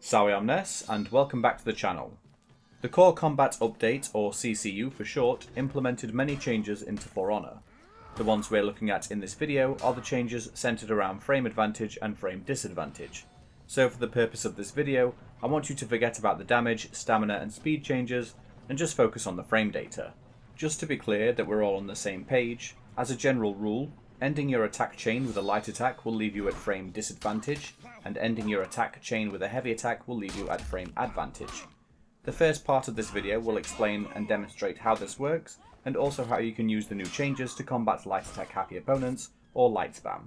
Sawyamnes, and welcome back to the channel. The Core Combat Update, or CCU for short, implemented many changes into For Honor. The ones we're looking at in this video are the changes centered around frame advantage and frame disadvantage. So for the purpose of this video, I want you to forget about the damage, stamina and speed changes, and just focus on the frame data. Just to be clear that we're all on the same page, as a general rule, ending your attack chain with a light attack will leave you at frame disadvantage, and ending your attack chain with a heavy attack will leave you at frame advantage. The first part of this video will explain and demonstrate how this works, and also how you can use the new changes to combat light attack happy opponents, or light spam.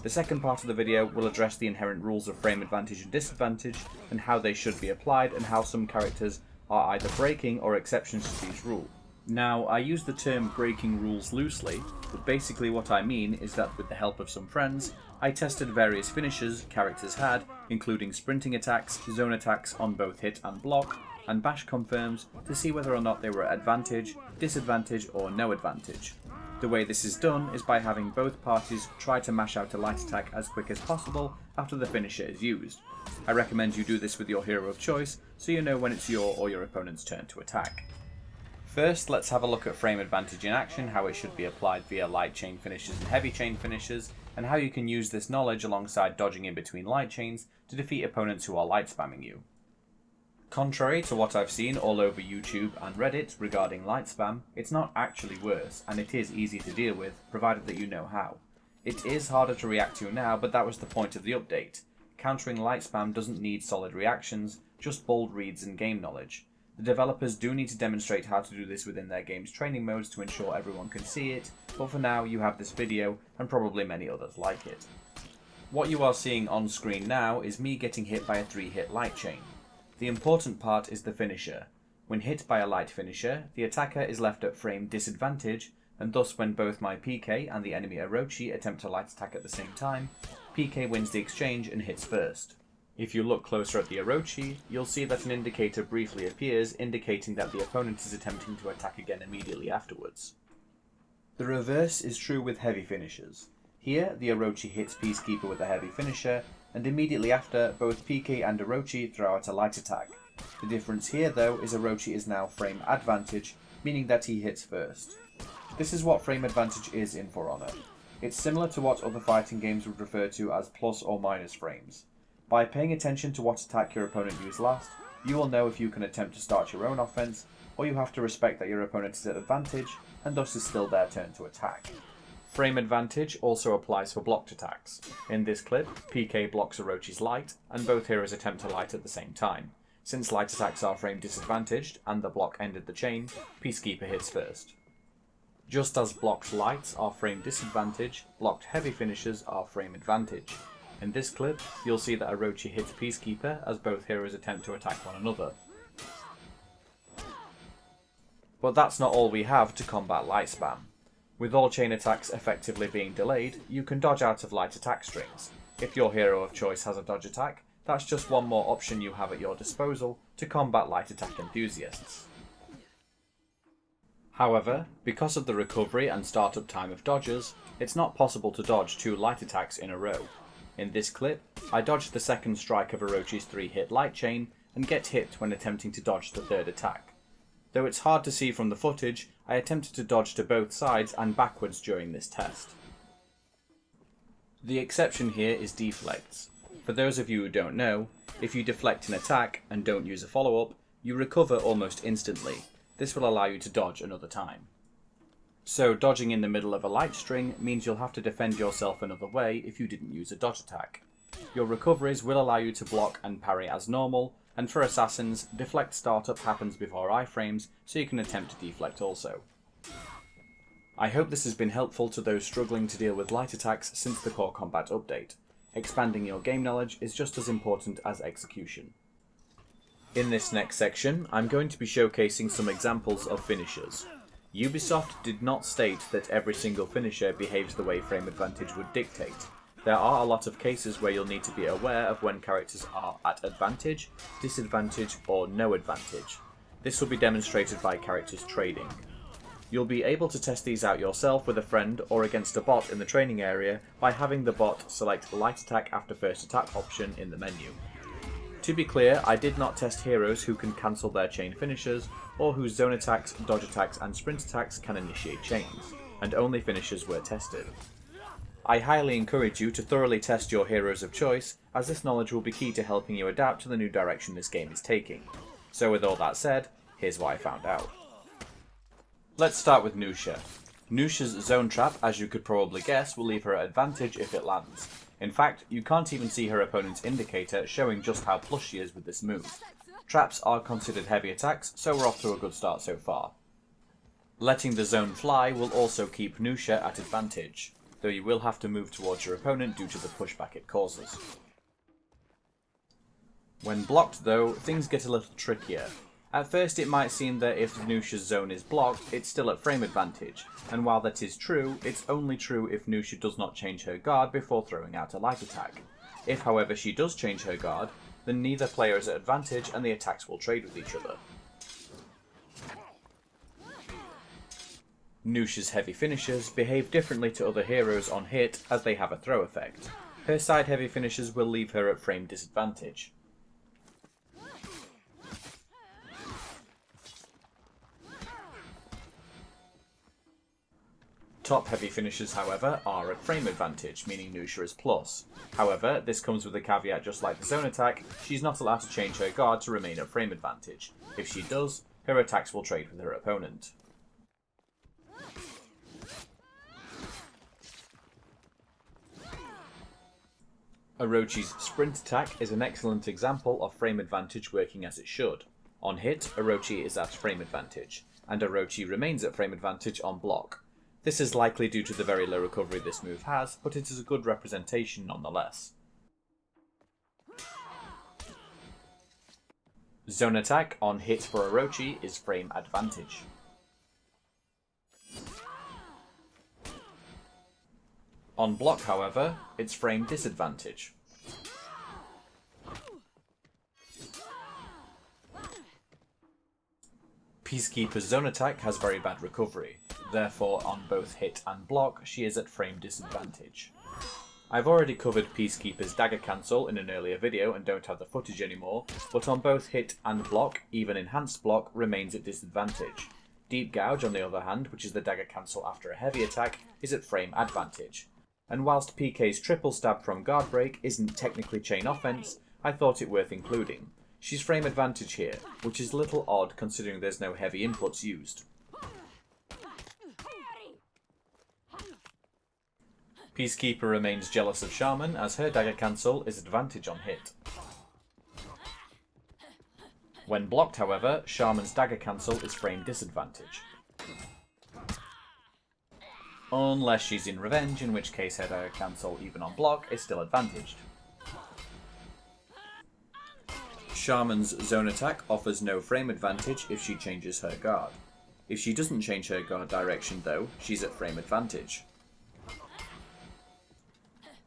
The second part of the video will address the inherent rules of frame advantage and disadvantage, and how they should be applied, and how some characters are either breaking or exceptions to these rules. Now, I use the term breaking rules loosely, but basically what I mean is that with the help of some friends, I tested various finishes characters had, including sprinting attacks, zone attacks on both hit and block, and bash confirms to see whether or not they were advantage, disadvantage, or no advantage. The way this is done is by having both parties try to mash out a light attack as quick as possible after the finisher is used. I recommend you do this with your hero of choice, so you know when it's your or your opponent's turn to attack. First, let's have a look at frame advantage in action, how it should be applied via light chain finishes and heavy chain finishes, and how you can use this knowledge alongside dodging in between light chains to defeat opponents who are light spamming you. Contrary to what I've seen all over YouTube and Reddit regarding light spam, it's not actually worse, and it is easy to deal with, provided that you know how. It is harder to react to now, but that was the point of the update. Countering light spam doesn't need solid reactions, just bold reads and game knowledge. The developers do need to demonstrate how to do this within their game's training modes to ensure everyone can see it, but for now you have this video and probably many others like it. What you are seeing on screen now is me getting hit by a 3-hit light chain. The important part is the finisher. When hit by a light finisher, the attacker is left at frame disadvantage, and thus when both my PK and the enemy Orochi attempt a light attack at the same time, PK wins the exchange and hits first. If you look closer at the Orochi, you'll see that an indicator briefly appears indicating that the opponent is attempting to attack again immediately afterwards. The reverse is true with heavy finishers. Here, the Orochi hits Peacekeeper with a heavy finisher, and immediately after, both PK and Orochi throw out a light attack. The difference here though is Orochi is now frame advantage, meaning that he hits first. This is what frame advantage is in For Honor. It's similar to what other fighting games would refer to as plus or minus frames. By paying attention to what attack your opponent used last, you will know if you can attempt to start your own offense, or you have to respect that your opponent is at advantage, and thus is still their turn to attack. Frame advantage also applies for blocked attacks. In this clip, PK blocks Orochi's light, and both heroes attempt to light at the same time. Since light attacks are frame disadvantaged, and the block ended the chain, Peacekeeper hits first. Just as blocked lights are frame disadvantage, blocked heavy finishers are frame advantage. In this clip, you'll see that Orochi hits Peacekeeper as both heroes attempt to attack one another. But that's not all we have to combat light spam. With all chain attacks effectively being delayed, you can dodge out of light attack strings. If your hero of choice has a dodge attack, that's just one more option you have at your disposal to combat light attack enthusiasts. However, because of the recovery and startup time of dodges, it's not possible to dodge 2 light attacks in a row. In this clip, I dodged the second strike of Orochi's 3-hit light chain and get hit when attempting to dodge the third attack. Though it's hard to see from the footage, I attempted to dodge to both sides and backwards during this test. The exception here is deflects. For those of you who don't know, if you deflect an attack and don't use a follow-up, you recover almost instantly. This will allow you to dodge another time. So dodging in the middle of a light string means you'll have to defend yourself another way if you didn't use a dodge attack. Your recoveries will allow you to block and parry as normal, and for assassins, deflect startup happens before iframes, so you can attempt to deflect also. I hope this has been helpful to those struggling to deal with light attacks since the Core Combat update. Expanding your game knowledge is just as important as execution. In this next section, I'm going to be showcasing some examples of finishers. Ubisoft did not state that every single finisher behaves the way frame advantage would dictate. There are a lot of cases where you'll need to be aware of when characters are at advantage, disadvantage, or no advantage. This will be demonstrated by characters trading. You'll be able to test these out yourself with a friend or against a bot in the training area by having the bot select light attack after first attack option in the menu. To be clear, I did not test heroes who can cancel their chain finishers, or whose zone attacks, dodge attacks and sprint attacks can initiate chains, and only finishers were tested. I highly encourage you to thoroughly test your heroes of choice, as this knowledge will be key to helping you adapt to the new direction this game is taking. So with all that said, here's what I found out. Let's start with Nuxia. Nuxia's zone trap, as you could probably guess, will leave her at advantage if it lands. In fact, you can't even see her opponent's indicator showing just how plus she is with this move. Traps are considered heavy attacks, so we're off to a good start so far. Letting the zone fly will also keep Nuxia at advantage, though you will have to move towards your opponent due to the pushback it causes. When blocked though, things get a little trickier. At first it might seem that if Nuxia's zone is blocked, it's still at frame advantage, and while that is true, it's only true if Nuxia does not change her guard before throwing out a light attack. If however she does change her guard, then neither player is at advantage and the attacks will trade with each other. Nuxia's heavy finishers behave differently to other heroes on hit as they have a throw effect. Her side heavy finishers will leave her at frame disadvantage. Top heavy finishers, however, are at frame advantage, meaning Nuxia is plus. However, this comes with a caveat just like the zone attack, she's not allowed to change her guard to remain at frame advantage. If she does, her attacks will trade with her opponent. Orochi's sprint attack is an excellent example of frame advantage working as it should. On hit, Orochi is at frame advantage, and Orochi remains at frame advantage on block. This is likely due to the very low recovery this move has, but it is a good representation nonetheless. Zone attack on hit for Orochi is frame advantage. On block, however, it's frame disadvantage. Peacekeeper's zone attack has very bad recovery, therefore on both hit and block she is at frame disadvantage. I've already covered Peacekeeper's dagger cancel in an earlier video and don't have the footage anymore, but on both hit and block, even enhanced block remains at disadvantage. Deep Gouge, on the other hand, which is the dagger cancel after a heavy attack, is at frame advantage. And whilst PK's triple stab from guard break isn't technically chain offense, I thought it worth including. She's frame advantage here, which is a little odd considering there's no heavy inputs used. Peacekeeper remains jealous of Shaman as her dagger cancel is advantage on hit. When blocked, however, Shaman's dagger cancel is frame disadvantage. Unless she's in revenge, in which case her dagger cancel even on block is still advantaged. Shaman's zone attack offers no frame advantage if she changes her guard. If she doesn't change her guard direction though, she's at frame advantage.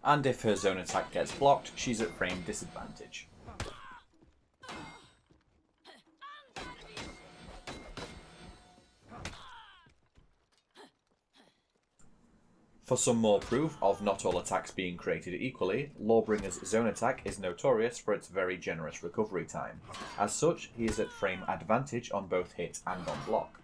And if her zone attack gets blocked, she's at frame disadvantage. For some more proof of not all attacks being created equally, Lawbringer's zone attack is notorious for its very generous recovery time. As such, he is at frame advantage on both hit and on block.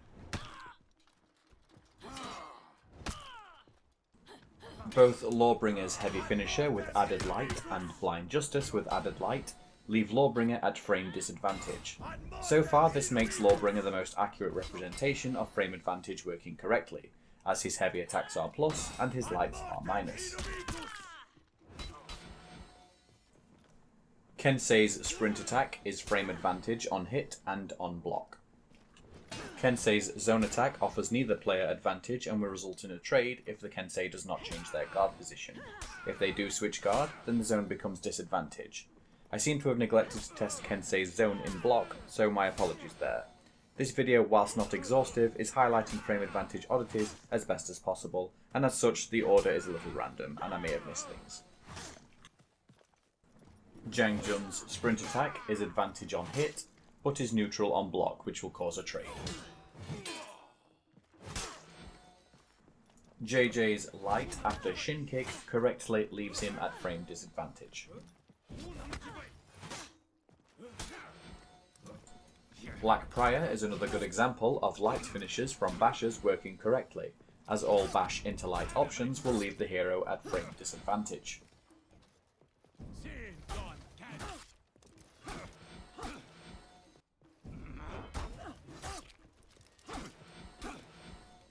Both Lawbringer's heavy finisher with added light and blind justice with added light leave Lawbringer at frame disadvantage. So far this makes Lawbringer the most accurate representation of frame advantage working correctly, as his heavy attacks are plus and his lights are minus. Kensei's sprint attack is frame advantage on hit and on block. Kensei's zone attack offers neither player advantage and will result in a trade if the Kensei does not change their guard position. If they do switch guard, then the zone becomes disadvantage. I seem to have neglected to test Kensei's zone in block, so my apologies there. This video, whilst not exhaustive, is highlighting frame advantage oddities as best as possible, and as such the order is a little random and I may have missed things. Jiang Jun's sprint attack is advantage on hit, but is neutral on block, which will cause a trade. JJ's light after shin kick correctly leaves him at frame disadvantage. Black Prior is another good example of light finishes from bashers working correctly, as all bash into light options will leave the hero at frame disadvantage.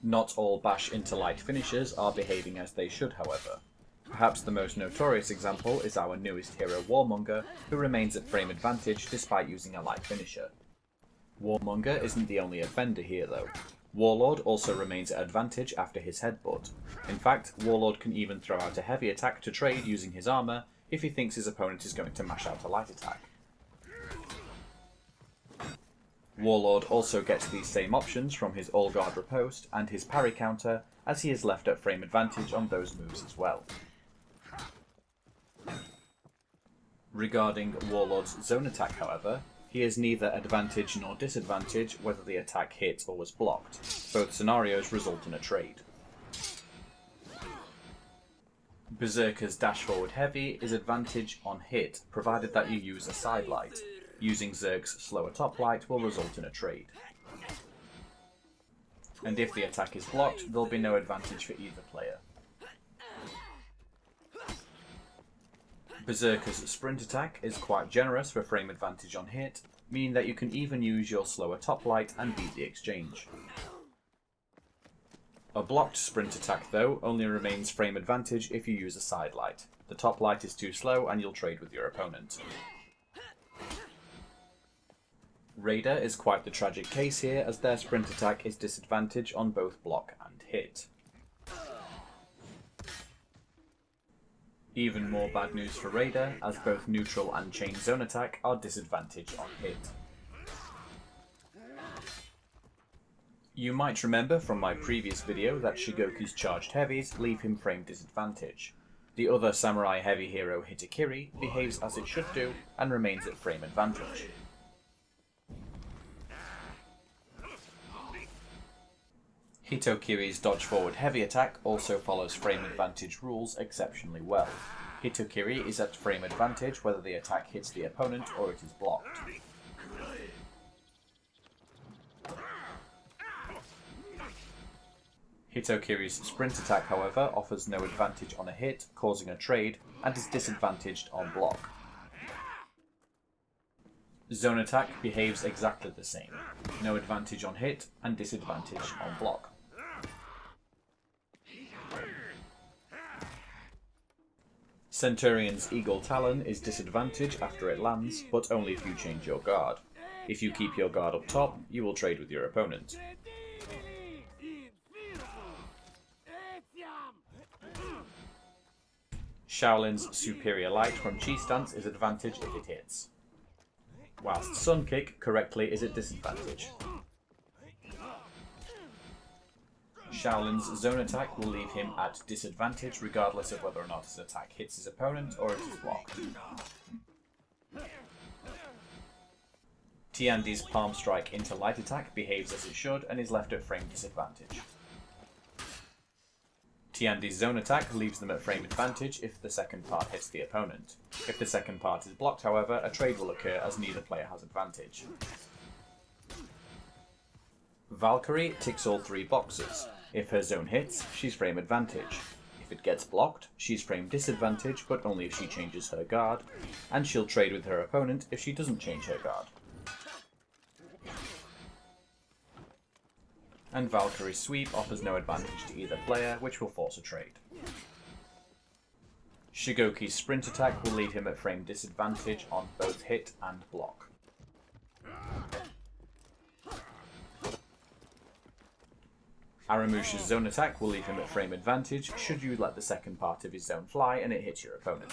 Not all bash into light finishes are behaving as they should, however. Perhaps the most notorious example is our newest hero Warmonger, who remains at frame advantage despite using a light finisher. Warmonger isn't the only offender here though. Warlord also remains at advantage after his headbutt. In fact, Warlord can even throw out a heavy attack to trade using his armour if he thinks his opponent is going to mash out a light attack. Warlord also gets these same options from his All Guard riposte and his parry counter, as he is left at frame advantage on those moves as well. Regarding Warlord's zone attack, however, he is neither advantage nor disadvantage whether the attack hit or was blocked. Both scenarios result in a trade. Berserker's dash forward heavy is advantage on hit, provided that you use a side light. Using Zerg's slower top light will result in a trade. And if the attack is blocked, there'll be no advantage for either player. Berserker's sprint attack is quite generous for frame advantage on hit, meaning that you can even use your slower top light and beat the exchange. A blocked sprint attack though only remains frame advantage if you use a side light. The top light is too slow and you'll trade with your opponent. Raider is quite the tragic case here, as their sprint attack is disadvantage on both block and hit. Even more bad news for Raider, as both neutral and chain zone attack are disadvantage on hit. You might remember from my previous video that Shugoki's charged heavies leave him frame disadvantage. The other samurai heavy hero Hitokiri behaves as it should do and remains at frame advantage. Hitokiri's dodge forward heavy attack also follows frame advantage rules exceptionally well. Hitokiri is at frame advantage whether the attack hits the opponent or it is blocked. Hitokiri's sprint attack, however, offers no advantage on a hit, causing a trade, and is disadvantaged on block. Zone attack behaves exactly the same. No advantage on hit and disadvantage on block. Centurion's Eagle Talon is disadvantage after it lands, but only if you change your guard. If you keep your guard up top, you will trade with your opponent. Shaolin's Superior Light from Chi stance is advantage if it hits, whilst Sun Kick correctly is at disadvantage. Shaolin's zone attack will leave him at disadvantage regardless of whether or not his attack hits his opponent or it is blocked. Tiandi's Palm Strike into light attack behaves as it should and is left at frame disadvantage. Tiandi's zone attack leaves them at frame advantage if the second part hits the opponent. If the second part is blocked, however, a trade will occur as neither player has advantage. Valkyrie ticks all three boxes. If her zone hits, she's frame advantage. If it gets blocked, she's frame disadvantage, but only if she changes her guard, and she'll trade with her opponent if she doesn't change her guard. And Valkyrie's sweep offers no advantage to either player, which will force a trade. Shugoki's sprint attack will leave him at frame disadvantage on both hit and block. Aramusha's zone attack will leave him at frame advantage should you let the second part of his zone fly and it hits your opponent.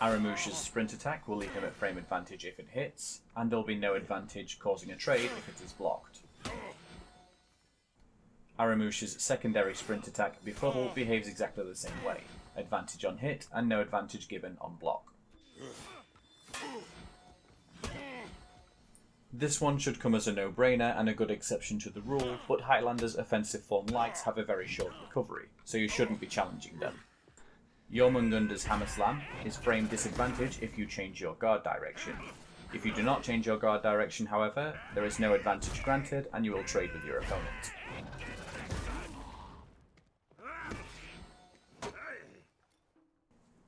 Aramusha's sprint attack will leave him at frame advantage if it hits, and there'll be no advantage causing a trade if it is blocked. Aramusha's secondary sprint attack Befuddle behaves exactly the same way, advantage on hit and no advantage given on block. This one should come as a no-brainer and a good exception to the rule, but Highlander's offensive form lights have a very short recovery, so you shouldn't be challenging them. Jormungandr's Hammer Slam is frame disadvantage if you change your guard direction. If you do not change your guard direction, however, there is no advantage granted and you will trade with your opponent.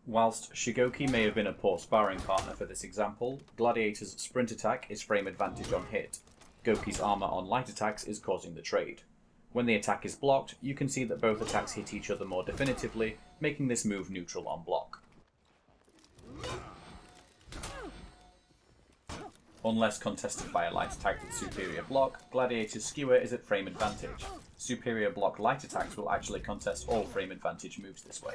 Whilst Shugoki may have been a poor sparring partner for this example, Gladiator's sprint attack is frame advantage on hit. Goki's armor on light attacks is causing the trade. When the attack is blocked, you can see that both attacks hit each other more definitively, making this move neutral on block. Unless contested by a light attack with superior block, Gladiator's skewer is at frame advantage. Superior block light attacks will actually contest all frame advantage moves this way.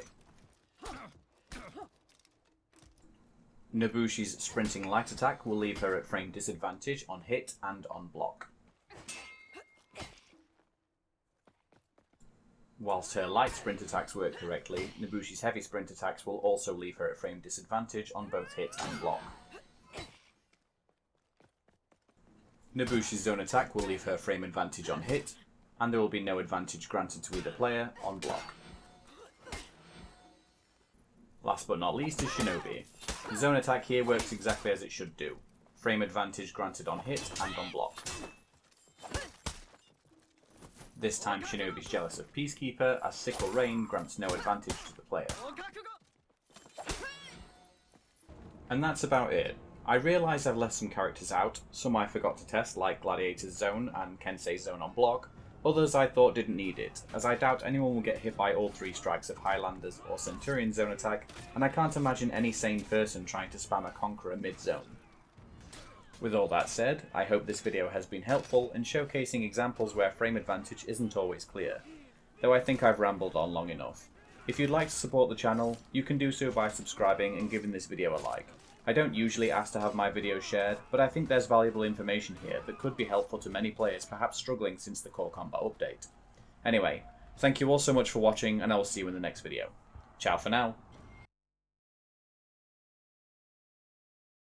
Nobushi's sprinting light attack will leave her at frame disadvantage on hit and on block. Whilst her light sprint attacks work correctly, Nobushi's heavy sprint attacks will also leave her at frame disadvantage on both hit and block. Nobushi's zone attack will leave her frame advantage on hit, and there will be no advantage granted to either player on block. Last but not least is Shinobi. The zone attack here works exactly as it should do. Frame advantage granted on hit and on block. This time Shinobi's jealous of Peacekeeper, as Sickle Rain grants no advantage to the player. And that's about it. I realise I've left some characters out, some I forgot to test like Gladiator's zone and Kensei's zone on block, others I thought didn't need it, as I doubt anyone will get hit by all 3 strikes of Highlander's or Centurion's zone attack, and I can't imagine any sane person trying to spam a Conqueror mid-zone. With all that said, I hope this video has been helpful in showcasing examples where frame advantage isn't always clear, though I think I've rambled on long enough. If you'd like to support the channel, you can do so by subscribing and giving this video a like. I don't usually ask to have my videos shared, but I think there's valuable information here that could be helpful to many players perhaps struggling since the Core Combat update. Anyway, thank you all so much for watching, and I will see you in the next video. Ciao for now.